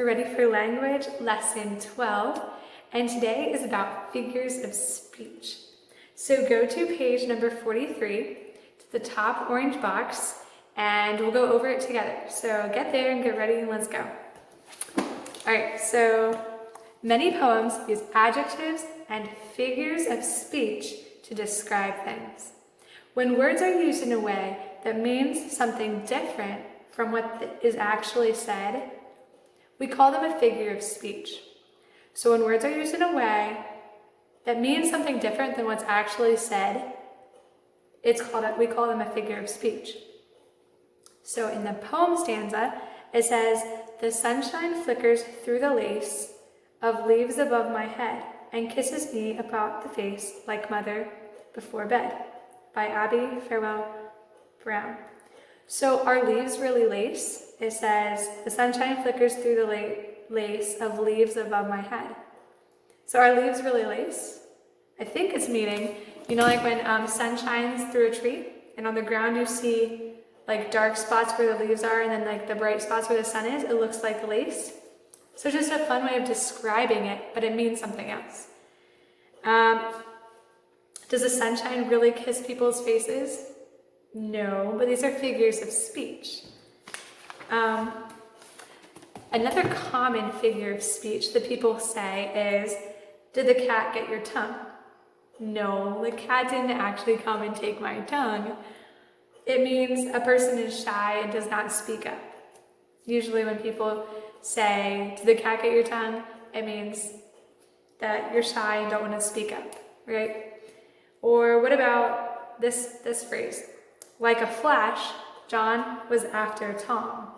We're ready for language lesson 12, and today is about figures of speech. So go to page number 43, to the top orange box, and we'll go over it together. So get there and get ready and let's go. All right, so many poems use adjectives and figures of speech to describe things. When words are used in a way that means something different from what is actually said, we call them a figure of speech. So when words are used in a way that means something different than what's actually said, we call them a figure of speech. So in the poem stanza, it says, "The sunshine flickers through the lace of leaves above my head and kisses me about the face like mother before bed," by Abby Farewell Brown. So are leaves really lace? It says, "The sunshine flickers through the lace of leaves above my head." So are leaves really lace? I think it's meaning, like when sun shines through a tree and on the ground you see like dark spots where the leaves are and then like the bright spots where the sun is, it looks like lace. So just a fun way of describing it, but it means something else. Does the sunshine really kiss people's faces? No, but these are figures of speech. Another common figure of speech that people say is, "Did the cat get your tongue?" No, the cat didn't actually come and take my tongue. It means a person is shy and does not speak up. Usually when people say, "Did the cat get your tongue?" it means that you're shy and don't want to speak up, right? Or what about this phrase? "Like a flash, John was after Tom."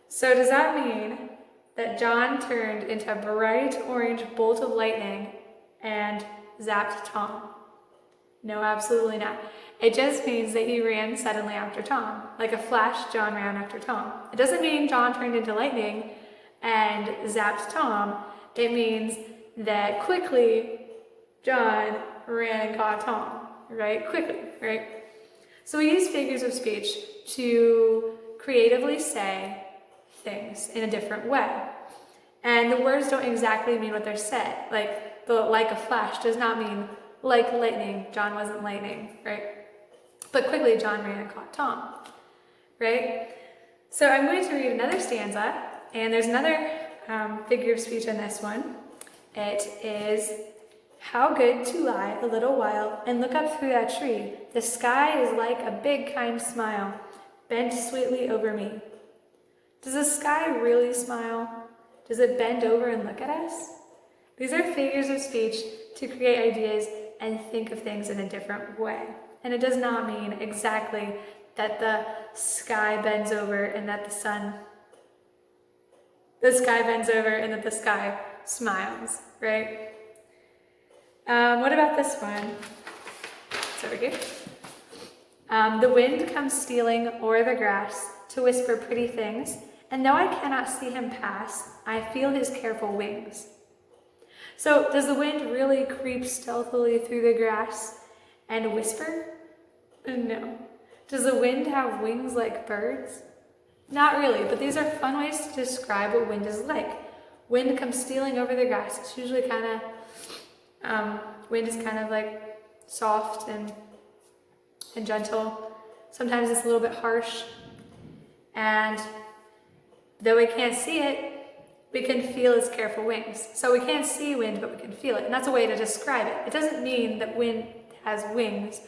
So does that mean that John turned into a bright orange bolt of lightning and zapped Tom? No, absolutely not. It just means that he ran suddenly after Tom. Like a flash, John ran after Tom. It doesn't mean John turned into lightning and zapped Tom. It means that quickly John ran and caught Tom, right? Quickly, right? So we use figures of speech to creatively say things in a different way. And the words don't exactly mean what they're said. Like a flash does not mean like lightning. John wasn't lightning, right? But quickly John ran and caught Tom, right? So I'm going to read another stanza, and there's another figure of speech in this one. It is, "How good to lie a little while and look up through that tree. The sky is like a big kind smile, bent sweetly over me." Does the sky really smile? Does it bend over and look at us? These are figures of speech to create ideas and think of things in a different way. And it does not mean exactly that the sky bends over and that the sky bends over and that the sky smiles, right? What about this one? It's over here. "The wind comes stealing o'er the grass to whisper pretty things, and though I cannot see him pass, I feel his careful wings." So does the wind really creep stealthily through the grass and whisper? No. Does the wind have wings like birds? Not really, but these are fun ways to describe what wind is like. Wind comes stealing over the grass. It's usually wind is kind of like soft and gentle. Sometimes it's a little bit harsh. And though we can't see it, we can feel its careful wings. So we can't see wind, but we can feel it. And that's a way to describe it. It doesn't mean that wind has wings,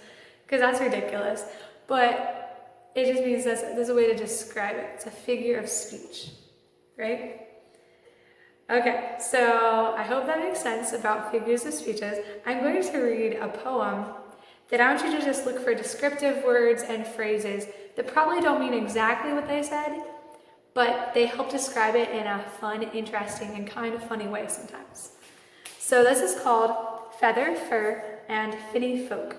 because that's ridiculous. But it just means there's a way to describe it. It's a figure of speech, right? Okay, so I hope that makes sense about figures of speeches. I'm going to read a poem that I want you to just look for descriptive words and phrases that probably don't mean exactly what they said, but they help describe it in a fun, interesting, and kind of funny way sometimes. So this is called "Feather, Fur, and Finny Folk."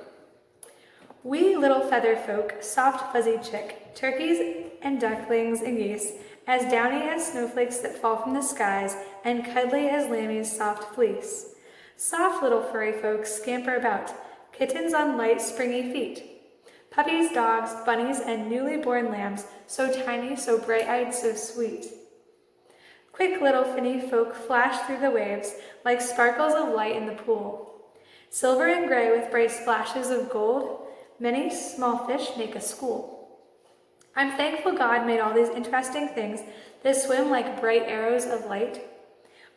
"We little feather folk, soft fuzzy chick, turkeys and ducklings and geese, as downy as snowflakes that fall from the skies, and cuddly as lambie's soft fleece. Soft little furry folks scamper about, kittens on light springy feet. Puppies, dogs, bunnies, and newly born lambs, so tiny, so bright-eyed, so sweet. Quick little finny folk flash through the waves like sparkles of light in the pool. Silver and gray with bright splashes of gold, many small fish make a school. I'm thankful God made all these interesting things that swim like bright arrows of light,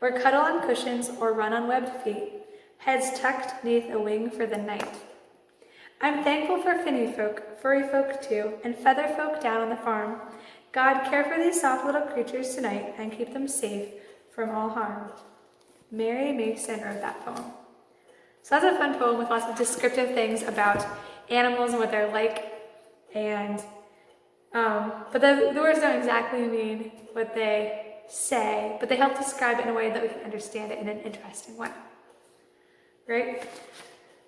or cuddle on cushions or run on webbed feet, heads tucked neath a wing for the night. I'm thankful for finny folk, furry folk too, and feather folk down on the farm. God, care for these soft little creatures tonight and keep them safe from all harm. Mary Mason wrote that poem. So that's a fun poem with lots of descriptive things about animals and what they're like, and but the words don't exactly mean what they say, but they help describe it in a way that we can understand it in an interesting way. Right?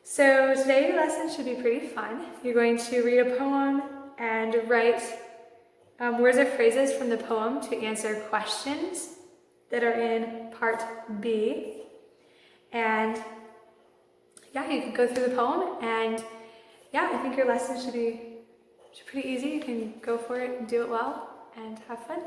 So today's lesson should be pretty fun. You're going to read a poem and write words or phrases from the poem to answer questions that are in part B. And yeah, you can go through the poem, and yeah, I think your lesson should be pretty easy. You can go for it and do it well and have fun.